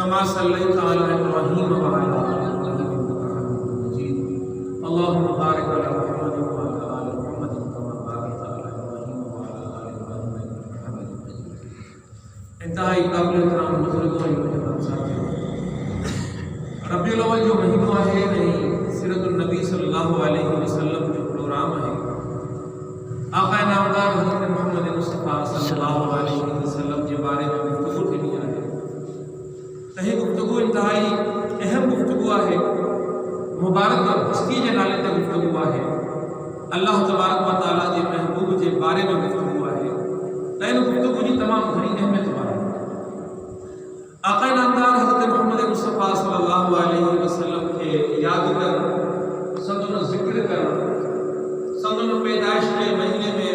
कमा सल्लैता अला इब्राहीम व अला आलि इब्राहीम अल्लाहुम्मा बारिक अला मुहम्मद व अला आलि मुहम्मद कमा बारकता अला इब्राहीम व अला आलि इब्राहीम इन्नका हमीदुम मजीद। इंतहाई काबिल एहतराम बुजुर्गों और साथियों, रबीउल अव्वल जो महीनो है नहीं सीरतुन नबी सल्लल्लाहु अलैहि वसल्लम जो प्रोग्राम है आका नामदार हज़रत मोहम्मद मुस्तफ़ा सल्लल्लाहु अलैहि वसल्लम के बारे में गुफ्तगू थी है। तही गुफ्तगू इंतहाई अहम गुफ्तगू है, मुबारक हस्ती के नाले ते गुफ्तगू है, अल्लाह तबारक व तआला के महबूब के बारे में गुफ्तगू है। तैन गुफ्तगू की तमाम घणी अहमियत है। आका नामदार हज़रत मोहम्मद मुस्तफ़ा सल्लल्लाहु अलैहि वसल्लम के याद कर, संदन जिक्र कर, संदन पैदाइश के महीने में,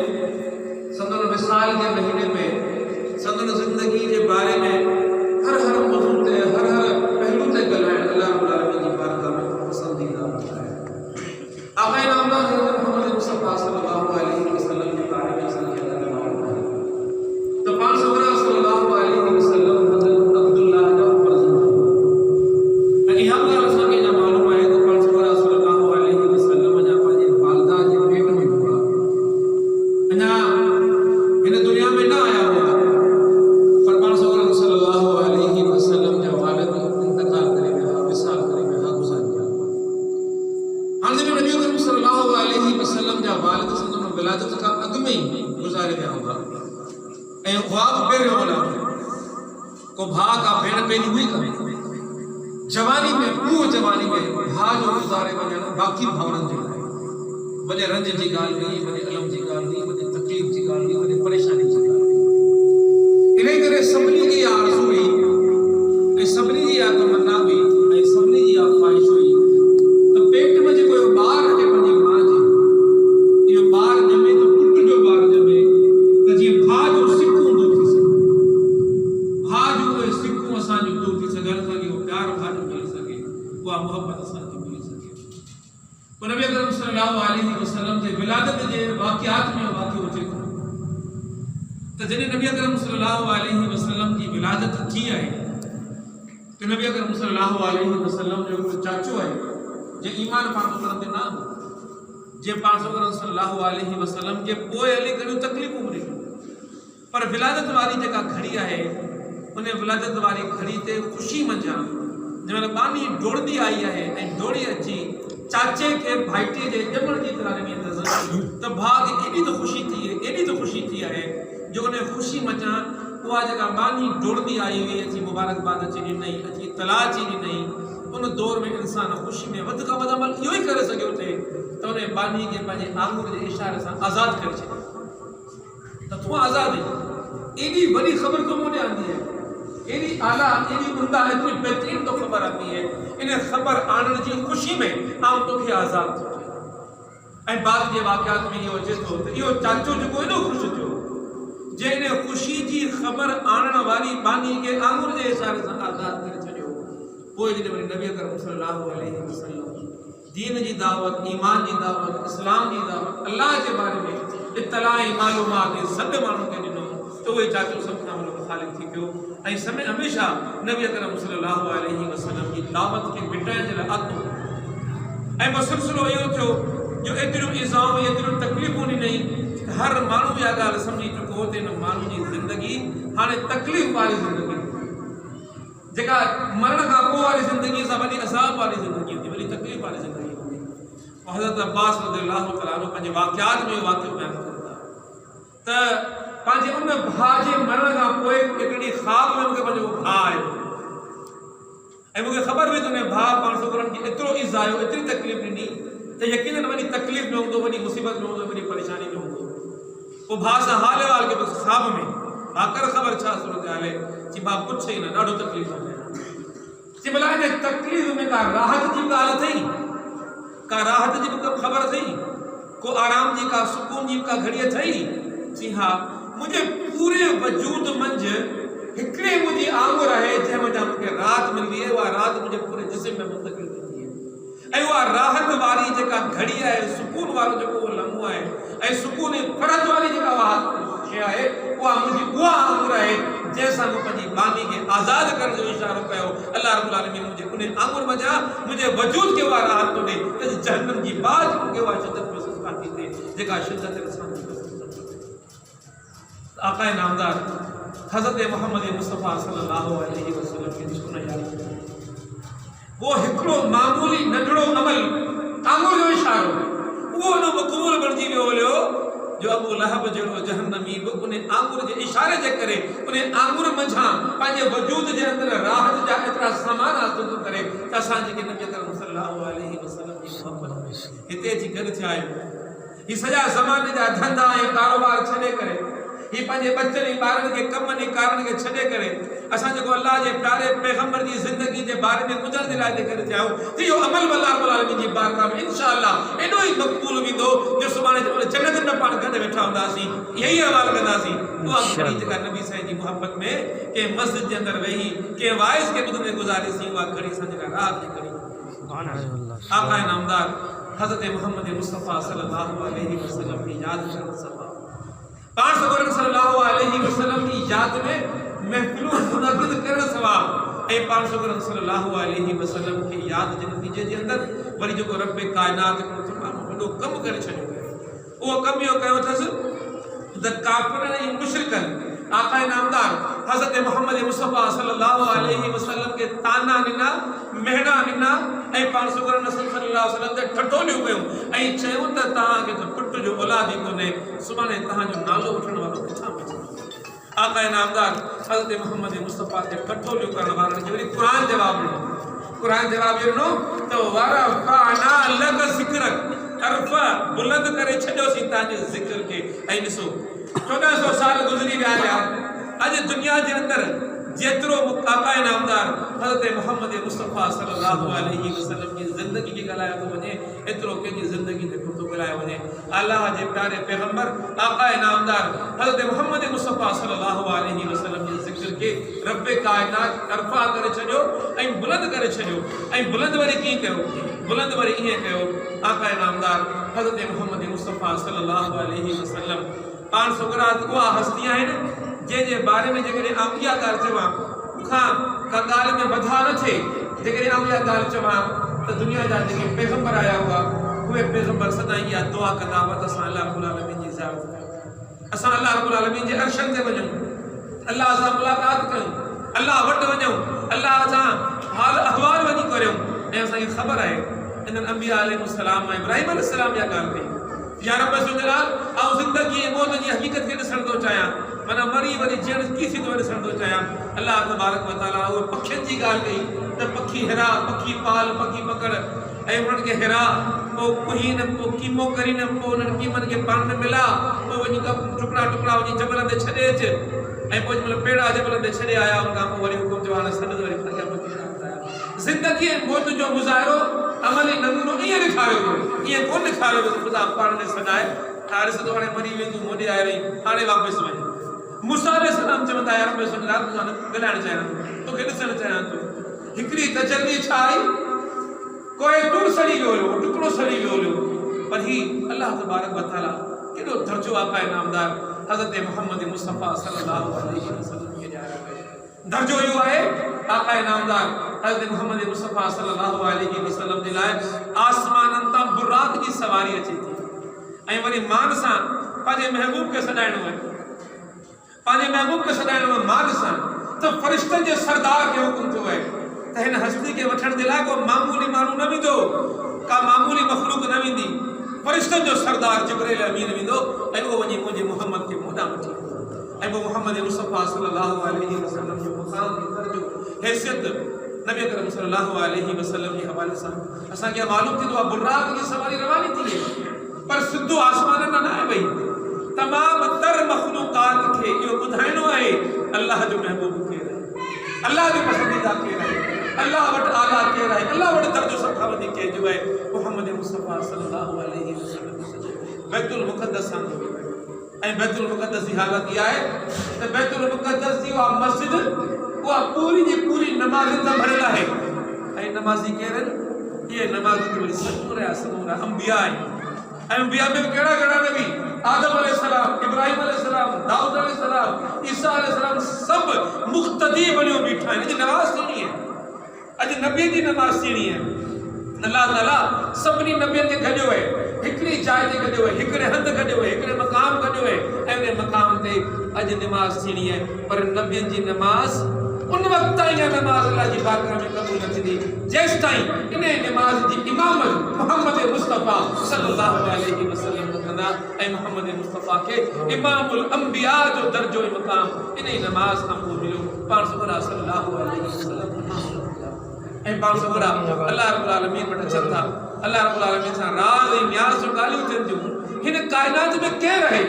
संदन विसाल के महीने में, संदन जिंदगी के बारे में हर मौजू ते हर पहलू ते ॻाल्हाइण अल्लाह रब्बुल आलमीन जी बारगाह में पसंदीदा है। आका नामदार हज़रत मोहम्मद मुस्तफ़ा सल्लल्लाहु अलैहि वसल्लम के बारे में असांखे मालूम है तो पाण सल्लल्लाहु अलैहि वसल्लम हज़रत अब्दुल्लाह जा फर्ज़ंद है। इहा ॻाल्हि असांखे जा मालूम है तो पाण सल्लल्लाहु अलैहि वसल्लम जा पंहिंजे वालिदा जे पेट में हुआ, अञा हिन दुनिया में न आया हुआ, पर पाण सल्लल्लाहु अलैहि वसल्लम जा वालिद इंतकाल करे विया, विसाल करे विया, गुज़ारे विया। हाणे जॾहिं नबी अकरम सल्लल्लाहु अलैहि वसल्लम जा वालिद संदन विलादत खां अॻु में ई गुज़ारे विया हुआ ऐं उहा बि पहिरियों औलाद, को भाउ का भेण पहिरीं हुई कान। जवानी में पूरो जवानी में भाउ जो गुज़ारे वञणु बाक़ी भाउरनि जे लाइ वॾे रंज जी ॻाल्हि हुई, वॾे अलम जी ॻाल्हि हुई, वॾे तकलीफ़ जी ॻाल्हि हुई, वॾे परेशानी जी ॻाल्हि हुई। इन करे सभिनी जी आरज़ू हुई ऐं सभिनी जी तमन्ना हुई ऐं सभिनी जी ख़्वाहिश हुई त पेट में जेको ॿार अचे पंहिंजी माउ जे, इहो ॿार ॼमे त पुट जो ॿार ॼमे त जीअं भाउ जो सिकूं दूर थी सघे, भाउ जो उहे सिकूं असांजो दूर थी सघनि, असांखे उहो प्यार भाउ जो मिली सघे, उहा मोहबत असांखे मिली सघे। पोइ नबी अकरम सल्लल्लाहु अलैहि वसल्लम जे विलादत जे वाक़ियात में वाक़ियो अचे थो त जॾहिं नबी अकरम सल्लल्लाहु अलैहि वसल्लम की विलादत थी आहे तो नबी अकरम सल्लल्लाहु अलैहि वसल्लम जो हिकिड़ो चाचो आहे जे ईमान पाण करंदे न हो, जे पाण सल्लल्लाहु अलैहि वसल्लम के पोइ हली घणियूं तकलीफ़ूं ॾिठियूं, पर विलादत वारी जेका घड़ी आहे उन विलादत वारी घड़ी ते ख़ुशी मंझां जंहिंमहिल बानी डोड़ंदी आई आहे ऐं डोड़ी अची चाचे के भाइटे जे ॼमण जी तरह नबी नज़र त भाउ खे एॾी त ख़ुशी थी आहे जो उन ख़ुशी मचां उहा जेका बानी डोड़ंदी आई हुई अची मुबारकबाद अची ॾिनई, अची इतला अची ॾिनई, उन दौर में इंसान ख़ुशी में वध खां वधि अमल इहो ई करे सघियो थे त उन बानी खे पंहिंजे आंगुर जे इशारे सां आज़ादु करे छॾियो त तूं आज़ादु आहीं। एॾी वॾी ख़बर तो मूं ॾे आंदी आहे, एॾी आला, एॾी उम्दा, एतिरी बहितरीन तो ख़बर आंदी है, इन ख़बर आणण जी ख़ुशी में आउं तोखे आज़ादु थो कयां। ऐं बाद जे वाक़ियात में इहो अचे थो त इहो चाचो जेको एॾो ख़ुशि थियो जे इन ख़ुशी जी ख़बर आणण वारी बानी के आंगुर जे इशारे सां आज़ादु करे छॾियो। पोइ जॾहिं वरी नबी अकरम सल्लल्लाहु अलैहि वसल्लम दीन जी दावत, ईमान जी दावत, इस्लाम जी दावत, अल्लाह जे बारे में इत्तला मालूमात सभु माण्हुनि खे ॾिनो तो उहे चाचो सभु खां वॾो मुखालिफ़ थी पियो ऐं समय हमेशा नबी अकरम सल्लल्लाहु अलैहि वसल्लम जी दावत खे मिटाइण जे लाइ आतो ऐं बस सिलसिलो इहो थियो जो एतिरियूं इज़ाऊं, एतिरियूं तकलीफ़ूं ॾिनई हर माण्हू इहा ॻाल्हि सम्झी चुको त हिन माण्हू जी ज़िंदगी हाणे तकलीफ़ वारी ज़िंदगी, जेका मरण खां पोइ वारी ज़िंदगी सां वॾी अज़ाब वारी ज़िंदगी हूंदी, वॾी तकलीफ़ वारी ज़िंदगी हूंदी। हज़रत अब्बास रज़ियल्लाहु तआला अन्हु पंहिंजे वाक़ियात में इहो वाक़ियो बयानु कनि था त पंहिंजे उन भाउ जे मरण खां पोइ हिकिड़ी ख़्वाब में मूंखे पंहिंजो भाउ आयो ऐं मूंखे ख़बर हुई त उन भाउ पाण छोकिरनि खे एतिरो इज़ायो, एतिरी तकलीफ़ ॾिनी त यकीनन वॾी तकलीफ़ में हूंदो, वॾी मुसीबत में हूंदो, वॾी परेशानी में हूंदो। पोइ भाउ सां हाल अहिवाल खे ख़्वाब में भाउ कर ख़बर छा सूरत हाल आहे, चई भाउ पुछ ई न, ॾाढो तकलीफ़ में। चई भला हिन तकलीफ़ में का राहत जी ॻाल्हि अथई, का राहत जी मूंखे ख़बर अथई, को आराम जी, का सुकून जी का घड़ी अथई? जी हा, मुंहिंजे पूरे वजूद मंझि हिकिड़ी मुंहिंजी आंगुर आहे जंहिं वञा मूंखे राहत मिलंदी आहे, उहा राहत मुंहिंजे पूरे जिस्म में मुंतक़िल थींदी आहे। ऐं उहा राहत वारी जेका घड़ी आहे, सुकून वारो जेको उहो लम्हो आहे ऐं सुकून फड़त वारी जेका उहा शइ आहे, उहा मुंहिंजी उहा आंगुर आहे जंहिंसां मूं पंहिंजी बानी खे आज़ाद करण जो इशारो कयो। अल्लाह रब्बुल आलमीन मुंहिंजे उन आंगुर वञा मुंहिंजे वजूद खे उहा राहत थो ॾे त जहन्नम जी बाज मूंखे उहा शिदत महसूस कान थी थिए जेका शिदत इंसान खे आका नामदार हज़रत मोहम्मद मुस्तफ़ा सल्लल्लाहु अलैहि वसल्लम खे ॾिसो यार, वो हिकिड़ो मामूली नंढड़ो अमल, आंगुर जो इशारो, उहो न मक़बूल बणिजी वियो हुयो जो अबू लहब जहिड़ो जहन्नमी बि उन आंगुर जे इशारे जे करे उन आंगुर मंझां पंहिंजे वजूद जे अंदरि राहत जा एतिरा सामान हासिल थो करे त असां जेके नबी करीम सल्लल्लाहु अलैहि वसल्लम जी मोहब्बत हिते अची गॾु थिया आहियूं। ही सॼा ज़माने जा धंधा ऐं कारोबार छॾे करे, ही पंहिंजे बच्चनि ऐं ॿारनि खे कमनि ऐं कारनि खे छॾे करे असां जेको अल्लाह जे प्यारे पैगंबर जी ज़िंदगी जे बारे में ॿुधण जे लाइ गॾु थिया आहियूं, त इहो अमल अल्लाह रब्बुल आलमीन जी बारगाह में इंशाअल्लाह एॾो ई मक़बूल वेंदो जो सुभाणे जन्नत में पाण गॾु वेठा हूंदासीं, यही अहवाल कंदासीं। उहा घड़ी जेका नबी साईं जी मोहब्बत में कंहिं मस्जिद जे अंदरि वेही कंहिं वाइस खे ॿुधंदे गुज़ारीसीं, उहा घड़ी असां जेका रात जी घड़ी आका नामदार हज़रत मोहम्मद मुस्तफ़ा सल्लल्लाहु अलैहि वसल्लम की यादि करण सभा पाण सल्लल्लाहु अलैहि वसल्लम की यादि में महफिलूं मुनक़िद करण सवाब ऐं पाण सल्लल्लाहु अलैहि वसल्लम की यादि जे नतीजे जे अंदरि वरी जेको रब कायनात तमामु वॾो कमु करे छॾियो आहे, उहो कमु इहो कयो अथसि त काफ़िरनि ऐं मुशरिकनि आका नामदार हज़रत मोहम्मद मुस्तफ़ा सल्लल्लाहु अलैहि वसल्लम के ताना ॾिना, मेहना ॾिना ऐं पाण सल्लल्लाहु अलैहि वसल्लम ते ठठोलियूं कयूं ऐं चयूं त तव्हांखे त पुट जो औलाद ई कोन्हे, सुभाणे तव्हांजो नालो वठण वारो किथां बचे। आका नामदार हज़रत मोहम्मद मुस्तफ़ा ते ठठोलियूं करण वारनि खे वरी क़ुरान जवाब ॾिनो, क़ुरान जवाब ॾिनो त वरफ़अना लक ज़िक्रक, अर्फ़ बुलंद करे छॾियोसीं तव्हांजे ज़िक्र खे। ऐं ॾिसो 1400 साल गुज़री विया आहिया, अॼु दुनिया जे अंदरि जेतिरो आका नामदार हज़रत मोहम्मद मुस्तफ़ा सल्लल्लाहु अलैहि वसल्लम जी ज़िंदगी खे ॻाल्हायो थो वञे, एतिरो कंहिंजी ज़िंदगी ते थो ॻाल्हायो वञे। अल्लाह जे प्यारे पैगंबर आका नामदार हज़रत मोहम्मद मुस्तफ़ा सल्लल्लाहु अलैहि वसल्लम जे ज़िक्र खे रब कायनात अर्फ़ा करे छॾियो ऐं बुलंद करे छॾियो। ऐं बुलंद वरी कीअं कयो? बुलंद वरी ईअं कयो, आका नामदार हज़रत मोहम्मद मुस्तफ़ा सल्लल्लाहु अलैहि वसल्लम पाण सुगरात उहा हस्ती आहिनि जंहिंजे बारे में जेकॾहिं आउं इहा ॻाल्हि चवां मूंखां का ॻाल्हि में वधा न थिए, जेकॾहिं आउं इहा ॻाल्हि चवां त दुनिया जा जेके पैगंबर आया हुआ उहे पैगंबर सदाईं इहा दुआ कंदा हुआ त असां अल्लाह रब्बुल आलमीन जी ज़ियारत कयूं, असां अल्लाह रब्बुल आलमीन जे अर्शनि ते वञूं, अल्लाह सां मुलाक़ात कयूं, अल्लाह वटि वञूं, अल्लाह सां हाल अहवाल वञी करियूं। ऐं असांखे ख़बर आहे इन्हनि अंबिया अलैहिस्सलाम ऐं इब्राहिम अलैहिस्सलाम इहा ॻाल्हि कई, या रब सुजलाल आउं ज़िंदगी ऐं मौत जी हक़ीक़त खे ॾिसण थो चाहियां, माना मरी वरी जीअण की थींदो ॾिसण थो चाहियां। अल्लाह तबारक व तआला उहे पखियुनि जी ॻाल्हि कई त पखी हिरा, पखी पाल, पखी पकड़ ऐं उन्हनि खे हिरा, पोइ कुहीन, पोइ कीमो करीन, पोइ उन्हनि कीमनि खे पाण में मिला, पोइ वञी टुकड़ा टुकड़ा वञी जबल ते छॾे अच ऐं पोइ जंहिंमहिल पेड़ा जबल ते छॾे आया उनखां पोइ वरी हुकुम जो हाणे सनद वरी ज़िंदगी ऐं मौत जो मुज़ाहिरो अमली नमूनो ईअं ॾेखारियो वियो, ईअं कोन ॾेखारियो वियो ख़ुदा पाण ने सॾाए हाणे सदो हाणे मरी वेंदो, मोॾे आए रही, हाणे वापसि वञ। मूसा अलैहिस्सलाम चवंदा यार रब सुजलाल तोसां ॻाल्हाइणु चाहियां, तोखे ॾिसणु चाहियां थो। हिकिड़ी तजल्ली छा आई, कोई तुर सड़ी वियो हुयो, टुकड़ो सड़ी वियो हुयो, पर ही अल्लाह तबारक व तआला केॾो दर्जो आका नामदार हज़रत मोहम्मद मुस्तफ़ा सल्लल्लाहु अलैहि वसल्लम खे ॾियारियो आहे। दर्जो इहो आहे आका नामदार हज़रत मोहम्मद मुस्तफ़ा सल्लल्लाहु अलैहि वसल्लम जे लाइ आसमाननि तां बुराक जी सवारी अचे थी ऐं वरी मान सां पंहिंजे महबूब खे सॾाइणो आहे, पंहिंजे महबूब खे सॾाइणो आहे मान सां, त फ़रिश्तनि जे सरदार खे हुकुम थियो आहे त हिन हस्ती खे वठण जे लाइ को मामूली माण्हू न वेंदो, का मामूली मख़लूक न वेंदी, फ़रिश्तनि जो सरदार जिब्रील अमीन वेंदो ऐं उहो वञी मुंहिंजे मुहम्मद खे मोॾां वठी ऐं पोइ मुहम्मद मुस्तफ़ा सल्लल्लाहु अलैहि वसल्लम जो मक़ाम दर्जो हैसियत नबी अकरम सल्लल्लाहु अलैहि वसल्लम जे हवाले सां असांखे मालूम थींदो आहे। बुर्राक जी सवारी रवानी थी आहे पर सिधो आसमान में न आहे भई, तमाम तर मखलूकात खे इहो ॿुधाइणो आहे अल्लाह जो महबूब केरु आहे, अल्लाह जो पसंदीदा केरु आहे, अल्लाह वटि आला केरु आहे, अल्लाह वटि दर्जो सभ खां वधीक कंहिंजो आहे मुहम्मद मुस्तफ़ा सल्लल्लाहु अलैहि वसल्लम। बैतुल मुक़द्दस सां ऐं बैतुल मुक़द्दस जी हालत इहा आहे त बैतुल मुक़द्दस जी उहा मस्जिद उहा पूरी जी पूरी नमाज़िन सां भरियल आहे ऐं नमाज़ी केरु आहिनि, इहे नमाज़ी वरी समूरा अंबिया आहिनि। अंबिया में कहिड़ा कहिड़ा नबी, आदम अलैहिस्सलाम, इब्राहिम अलैहिस्सलाम, दाऊद अलैहिस्सलाम, ईसा अलैहिस्सलाम सभु मुक़्तदी बणियो बीठा आहिनि। अॼु नमाज़ थींदी आहे, अॼु नबी जी नमाज़ थींदी आहे। अल्लाह ताला सभिनी नबियनि खे गॾियो आहे, हिकिड़ी जाइ ते गॾियो आहे, हिकिड़े हंधि गॾियो आहे, हिकिड़े मक़ाम गॾियो आहे ऐं उन मक़ाम ते अॼु नमाज़ थींदी आहे। पर नबियनि जी नमाज़ उन वक़्त ताईं नमाज़ अल्लाह जी बारगाह में क़बूल न थींदी जेसि ताईं इन नमाज़ जी इमामत मुहम्मद मुस्तफ़ा सल्लल्लाहु अलैहि वसल्लम कंदा ऐं मुहम्मद मुस्तफ़ा खे इमामुल अंबिया जो दर्जो ऐं मक़ाम इन नमाज़ खां पोइ मिलियो। पाण सुबुह सल्लल्लाहु अलैहि वसल्लम ऐं पाण सुबुह अल्लाह रब्बुल आलमीन वटि अचनि था, अल्लाह रब्बुल आलमीन सां राज़ ऐं न्याज़ जो ॻाल्हियूं थियनि थियूं। हिन काइनात में केरु आहे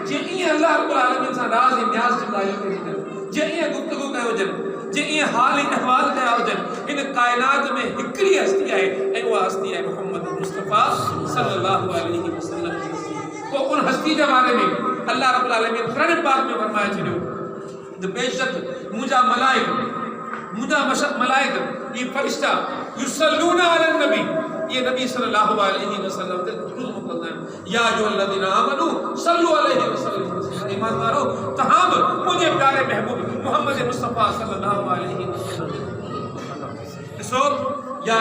जीअं ईअं अल्लाह रब्बुल आलमीन सां राज़ ऐं न्याज़ जो ॻाल्हियूं थियनि थियूं, जीअं ईअं गुफ़्तगू कयो हुजनि, जे ईअं हाल ऐं अहवाल कया हुजनि। हिन काइनात में हिकिड़ी हस्ती आहे ऐं उहा हस्ती आहे मुहम्मद मुस्तफ़ा सल्लल्लाहु अलैहि वसल्लम जी हस्ती। पोइ उन हस्ती जे बारे में अल्लाह रब्बुल आलमीन क़ुरान पाक में फरमाए छॾियो त बेशक मुंहिंजा मलाइक ये फरिश्ता युसल्लूना अलन नबी, ये नबी सल्लल्लाहु अलैहि वसल्लम ते दुरूद मोकिलंदा आहिनि। या अय्युहल्लज़ीना आमनू सल्लू अलैहि वसल्लम, ईमान वारो तव्हां बि मुंहिंजे प्यारे महबूब मुहम्मद मुस्तफ़ा सल्लल्लाहु अलैहि वसल्लम ॾिसो या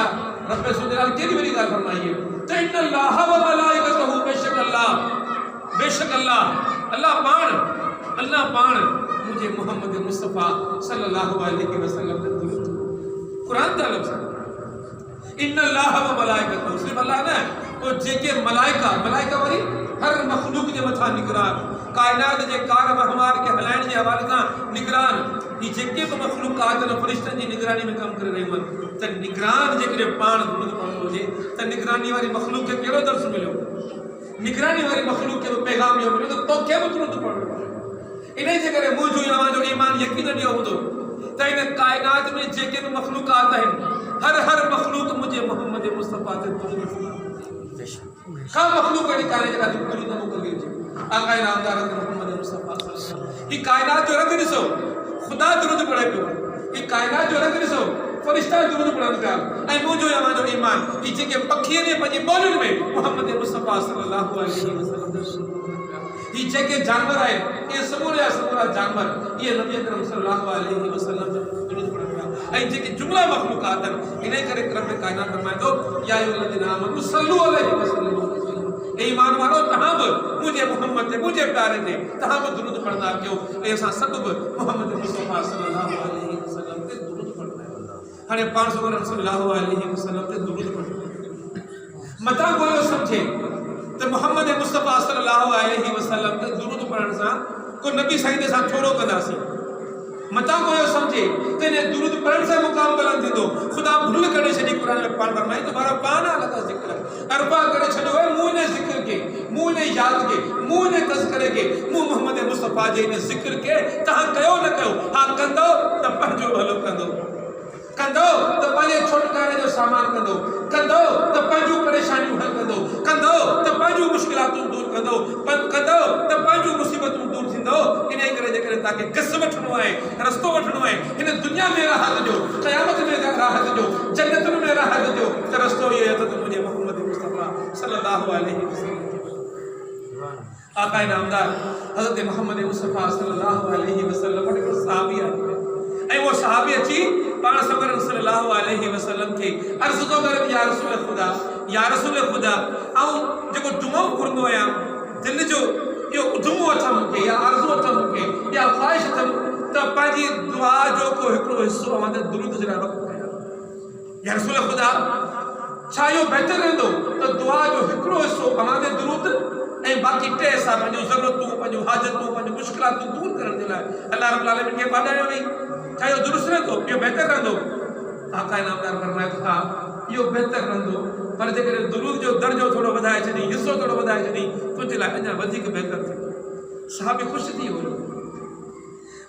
रब सुबहान केॾी वॾी ॻाल्हि फरमाई आहे त इन्नल्लाह व मलाइकतहू, बेशक अल्लाह पाण मुझे मुहम्मद मुस्तफ़ा सल्लल्लाहु अलैहि वसल्लम ते दुरूद कुरान दा लफ़्ज़ इन्नल्लाह व मलाइकतहू, सिर्फ अल्लाह न तो जेके मलाइका वरी हर मखलूक जे मथा निगरान, कायनात जे कार वहमार के हलाइण जे हवाले सां निगरान, ई जेके बि मखलूकात न फरिश्तनि जी निगरानी में कमु करे रहियूं आहिनि। त निगरान जेकॾहिं पाण दुरूद पढ़ंदो हुजे त निगरानी वारी मखलूक खे कहिड़ो दर्स मिलियो, निगरानी वारी मखलूक खे पैगाम इहो मिलियो त तोखे बि दुरूद पढ़णो आहे। इन जे करे मुंहिंजो तव्हांजो ईमान यकीन ॾियो हूंदो त इन कायनात में जेके बि मखलूकात आहिनि हर मखलूक मुझे मोहम्मद मुस्तफ़ा ते दुरूद का मखलूक अहिड़ी कान्हे जेका दुरूद न मोकिली हुजे। आका नामदार मोहम्मद मुस्तफ़ा सल्लल्लाहु अलैहि वसल्लम, ही कायनात जो रंग ॾिसो, ख़ुदा दुरूद पढ़े पियो, ही कायनात जो रंग ॾिसो, फरिश्ता दुरूद पढ़नि पिया ऐं मुंहिंजो तव्हांजो ईमान ही जेके पखी ने पंहिंजी ॿोलियुनि में मोहम्मद मुस्तफ़ा सल्लल्लाहु अलैहि वसल्लम, ही जेके जानवर आहिनि इहे समूरा जानवर इहे नबी अकरम सल्लल्लाहु अलैहि वसल्लम ते दुरूद पढ़नि पिया ऐं जेके जुमला मखलूकात आहिनि इन करे रब कायनात फरमाए थो या अय्युहल्लज़ीना आमनू सल्लू अलैहि वसल्लम, ईमान वारो तव्हां बि मुंहिंजे मुहम्मद ते मुंहिंजे प्यारे ते तव्हां बि दुरूद पढ़ंदा कयो ऐं असां सभु बि मुहम्मद मुस्तफ़ा सल्लल्लाहु अलैहि वसल्लम ते दुरूद पढ़ंदा। हाणे पाण सल्लल्लाहु अलैहि वसल्लम ते दुरूद पढ़ो मथां कोई सम्झे त मुहम्मद मुस्तफ़ा सल्लल्लाहु अलैहि वसल्लम ते दुरूद पढ़ण सां को नबी साईं सां थोरो कंदासीं, मथां कोई सम्झे त इन दुरूद पढ़ण सां मुक़ाम बुलंद थींदो। ख़ुदा भुल करे छॾी क़ुरान में पाण फरमाई त मारा पाना लॻा ज़िक्र अरबा करे छॾियो आहे मूं इन ज़िक्र के, मूं इन यादि के, मूं इन तज़किरे के, मूं मुहम्मद मुस्तफ़ा जे इन ज़िक्र के तव्हां कयो न कयो, हा कंदो त पंहिंजो भलो कंदो त पंहिंजे छुटकारे जो सामान कंदो त पंहिंजूं परेशानियूं हल कंदो त पंहिंजूं मुश्किलातूं दूर कंदो त पंहिंजूं मुसीबतूं दूर थींदो। इन करे जेकॾहिं तव्हांखे गस वठिणो आहे, रस्तो वठिणो आहे हिन दुनिया में राहत जो, क़यामत में राहत जो, जन्नतुनि में राहत जो, त रस्तो इहो आहे त मुंहिंजे मुहम्मद मुस्तफ़ा सल्लल्लाहु अलैहि वसल्लम आका नामदार हज़रत मुहम्मद मुस्तफ़ा सल्लल्लाहु अलैहि वसल्लम वटि हिकिड़ो सहाबी आहे ऐं उहो सहाबी अची पाण सल्लल्लाहु अलैहि वसल्लम खे अर्ज़ थो करे या रसूल ख़ुदा ऐं जेको जुमो घुरंदो आहियां दिलि जो यो उधमो अथम के या आरज़ू अथम के या ख्वाहिश अथम त पंहिंजी दुआ जो को हिकिड़ो हिस्सो अमां दुरूद जे लाइ वक़्तु कयां या रसूल ख़ुदा छा इहो बहितर रहंदो त दुआ जो हिकिड़ो हिस्सो अमां दुरूद ऐं बाक़ी टे हिस्सा पंहिंजूं ज़रूरतूं पंहिंजूं हाजतूं पंहिंजूं मुश्किलातूं दूर करण जे लाइ अल्लाह रब्बुल आलमीन खे वाधायो वई छा इहो दुरुस्त रहंदो इहो बहितर रहंदो आका इनामदार फरमाए थो हा इहो बहितर रहंदो पर जेकॾहिं दुरूद जो दर्जो थोरो वधाए छॾी हिसो थोरो वधाए छॾी तुंहिंजे लाइ अञा वधीक बहितर थींदो साहबी ख़ुशि थी वियो